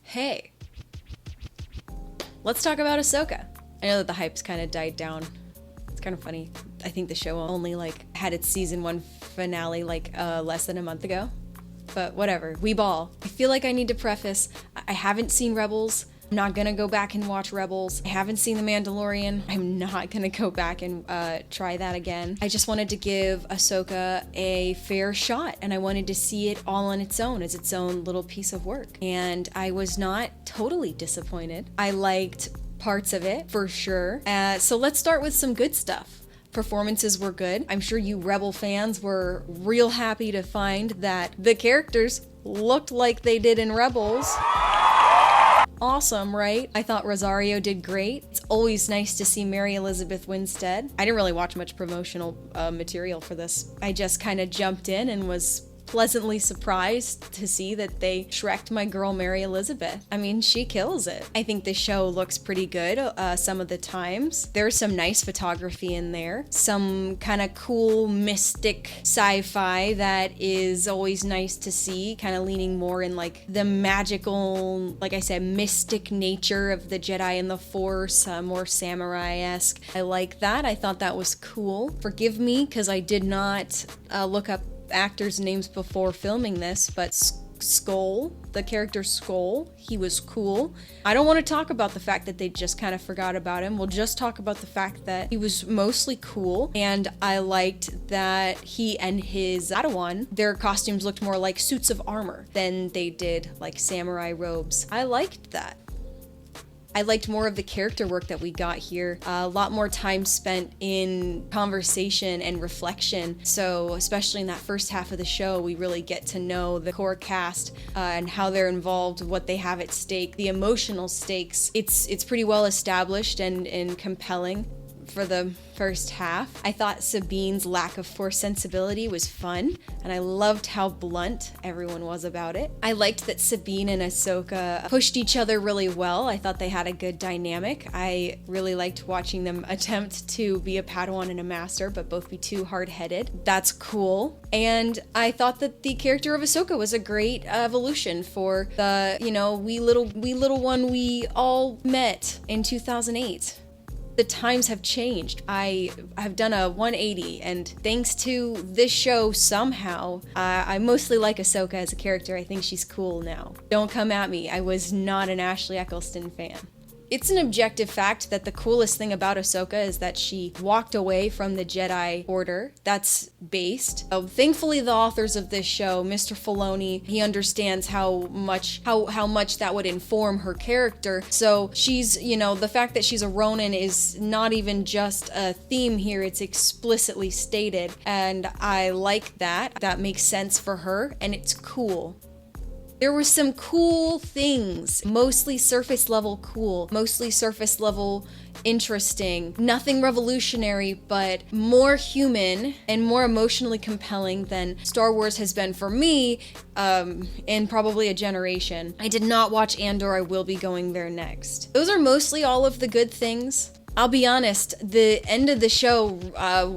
Hey, let's talk about Ahsoka. I know that the hype's kind of died down. It's kind of funny. I think the show only had its season 1 finale less than a month ago. But whatever, we ball. I feel like I need to preface, I haven't seen Rebels. I'm not gonna go back and watch Rebels. I haven't seen The Mandalorian. I'm not gonna go back and try that again. I just wanted to give Ahsoka a fair shot, and I wanted to see it all on its own as its own little piece of work. And I was not totally disappointed. I liked parts of it, for sure. So let's start with some good stuff. Performances were good. I'm sure you Rebel fans were real happy to find that the characters looked like they did in Rebels. Awesome, right? I thought Rosario did great. It's always nice to see Mary Elizabeth Winstead. I didn't really watch much promotional material for this. I just kind of jumped in and was pleasantly surprised to see that they Shrek'd my girl Mary Elizabeth. I mean, she kills it. I think the show looks pretty good some of the times. There's some nice photography in there. Some kind of cool mystic sci-fi that is always nice to see, kind of leaning more in the magical, like I said, mystic nature of the Jedi and the Force, more samurai-esque. I like that. I thought that was cool. Forgive me, because I did not look up actors' names before filming this, but Skull, the character Skull, he was cool. I don't want to talk about the fact that they just kind of forgot about him. We'll just talk about the fact that he was mostly cool, and I liked that he and his Padawan, their costumes looked more like suits of armor than they did like samurai robes. I liked that. I liked more of the character work that we got here. A lot more time spent in conversation and reflection. So especially in that first half of the show, we really get to know the core cast and how they're involved, what they have at stake, the emotional stakes. It's pretty well established and compelling. For the first half, I thought Sabine's lack of Force sensibility was fun, and I loved how blunt everyone was about it. I liked that Sabine and Ahsoka pushed each other really well. I thought they had a good dynamic. I really liked watching them attempt to be a Padawan and a Master, but both be too hard-headed. That's cool. And I thought that the character of Ahsoka was a great evolution for the, wee little one we all met in 2008. The times have changed. I have done a 180, and thanks to this show somehow, I mostly like Ahsoka as a character. I think she's cool now. Don't come at me. I was not an Ashley Eccleston fan. It's an objective fact that the coolest thing about Ahsoka is that she walked away from the Jedi Order. That's based. Thankfully, the authors of this show, Mr. Filoni, he understands how much that would inform her character. So she's, the fact that she's a Ronin is not even just a theme here, it's explicitly stated. And I like that. That makes sense for her, and it's cool. There were some cool things, mostly surface level cool, mostly surface level interesting, nothing revolutionary, but more human and more emotionally compelling than Star Wars has been for me in probably a generation. I did not watch Andor. I will be going there next. Those are mostly all of the good things. I'll be honest, the end of the show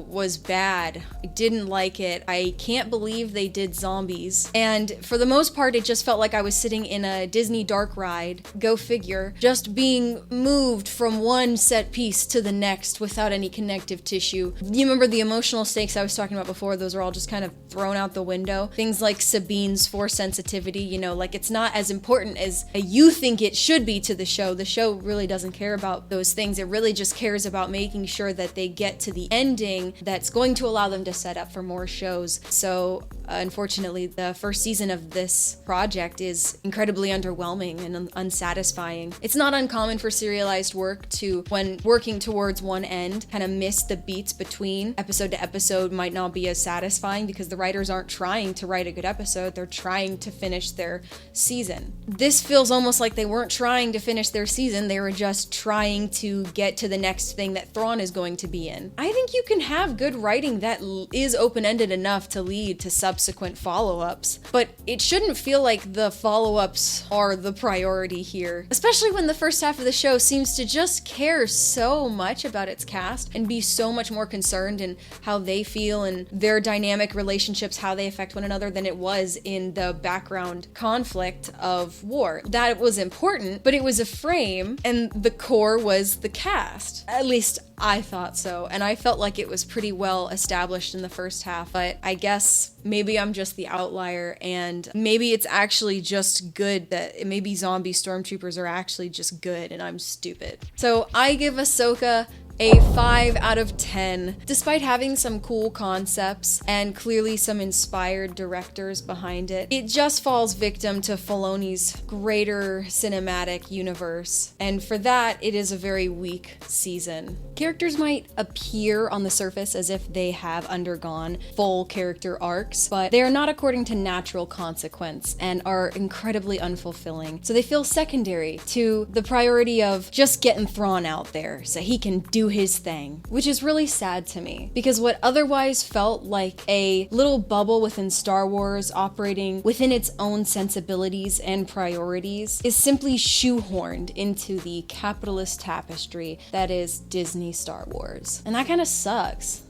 was bad. I didn't like it. I can't believe they did zombies. And for the most part, it just felt like I was sitting in a Disney dark ride, go figure, just being moved from one set piece to the next without any connective tissue. You remember the emotional stakes I was talking about before? Those are all just kind of thrown out the window. Things like Sabine's Force sensitivity, it's not as important as you think it should be to the show. The show really doesn't care about those things. It really just cares about making sure that they get to the ending that's going to allow them to set up for more shows. So unfortunately, the first season of this project is incredibly underwhelming and unsatisfying. It's not uncommon for serialized work to, when working towards one end, kind of miss the beats between episode to episode might not be as satisfying because the writers aren't trying to write a good episode, they're trying to finish their season. This feels almost like they weren't trying to finish their season, they were just trying to get to the next thing that Thrawn is going to be in. I think you can have good writing that is open-ended enough to lead to subsequent follow-ups. But it shouldn't feel like the follow-ups are the priority here, especially when the first half of the show seems to just care so much about its cast and be so much more concerned in how they feel and their dynamic relationships, how they affect one another, than it was in the background conflict of war. That was important, but it was a frame, and the core was the cast. At least I thought so, and I felt like it was pretty well established in the first half, but I guess maybe I'm just the outlier, and maybe it's actually just good that maybe zombie stormtroopers are actually just good and I'm stupid. So I give Ahsoka a 5 out of 10. Despite having some cool concepts and clearly some inspired directors behind it, it just falls victim to Filoni's greater cinematic universe. And for that, it is a very weak season. Characters might appear on the surface as if they have undergone full character arcs, but they are not according to natural consequence and are incredibly unfulfilling. So they feel secondary to the priority of just getting Thrawn out there so he can do his thing, which is really sad to me, because what otherwise felt like a little bubble within Star Wars operating within its own sensibilities and priorities is simply shoehorned into the capitalist tapestry that is Disney Star Wars. And that kind of sucks.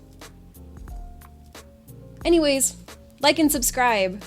Anyways, like and subscribe.